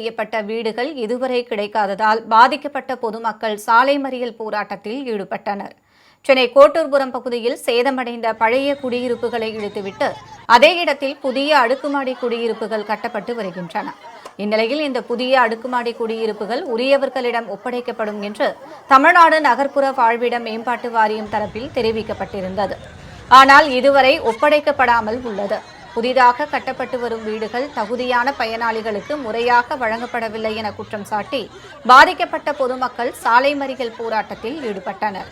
செய்யப்பட்ட வீடுகள் இதுவரை கிடைக்காததால் பாதிக்கப்பட்ட பொதுமக்கள் சாலை மறியல் போராட்டத்தில் ஈடுபட்டனர். சென்னை கோட்டூர்புரம் பகுதியில் சேதமடைந்த பழைய குடியிருப்புகளை இழுத்துவிட்டு அதே இடத்தில் புதிய அடுக்குமாடி குடியிருப்புகள் கட்டப்பட்டு வருகின்றன. இந்நிலையில் இந்த புதிய அடுக்குமாடி குடியிருப்புகள் உரியவர்களிடம் ஒப்படைக்கப்படும் என்று தமிழ்நாடு நகர்ப்புற வாழ்விட மேம்பாட்டு வாரியம் தரப்பில் தெரிவிக்கப்பட்டிருந்தது. ஆனால் இதுவரை ஒப்படைக்கப்படாமல் உள்ளது. புதிதாக கட்டப்பட்டு வரும் வீடுகள் தகுதியான பயனாளிகளுக்கு முறையாக வழங்கப்படவில்லை என குற்றம் சாட்டி பாதிக்கப்பட்ட பொதுமக்கள் சாலை மறியல் போராட்டத்தில் ஈடுபட்டனர்.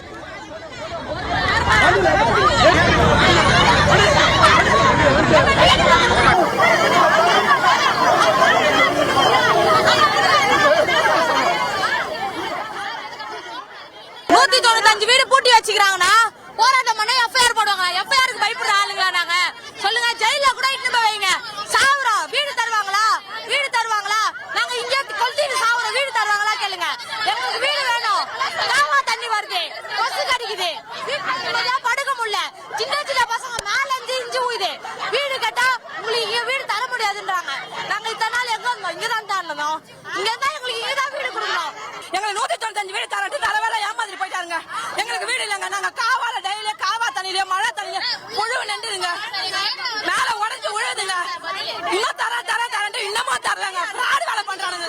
வீடு பூட்டி வச்சுக்கிறாங்கன்னா போராட்டம் பண்ண எஃப்ஐஆர் போடுவாங்க. எஃப்ஐஆருக்கு பயப்படுற ஆளுங்களா நாங்க? சொல்லுங்க, ஜெயில கூட இட்டு போய் வைங்க. சாவுறோம், வீடு தருவாங்களா? வீடு தருவாங்களா? நாங்க இங்க கொளுத்திட்டு சாவுறோம், வீடு தருவாங்களா கேளுங்க. எங்களுக்கு வீடு வேணும். காவா தண்ணி வருது, கொசு கடிக்குது, படுக்க முடியல. சின்ன சின்ன பசங்க மேல இருந்து ஊயுது. வீடு கேட்டா உங்களுக்கு வீடு தர முடியாதுன்றாங்க. நாங்க இத்தனை நாள் எங்க இருந்தோம்? இங்கதான் தான் இருந்தோம். இங்க இருந்தா எங்களுக்கு இங்கதான் வீடு கொடுக்கணும். எங்களுக்கு 195 வீடு தரட்டு தலைவேலை ஏமாத்திட்டு போயிட்டாருங்க. எங்களுக்கு வீடு இல்லைங்க. நாங்க காவால டெய்லியே காவா தண்ணியில மழை தண்ணியில புழு நின்றுங்க, மேல உடஞ்சு விழுதுங்க. இன்னும் தரேன் தரேன் தரேன் இன்னமும் தரலங்க. ஃப்ராட் வேலை பண்றானுங்க.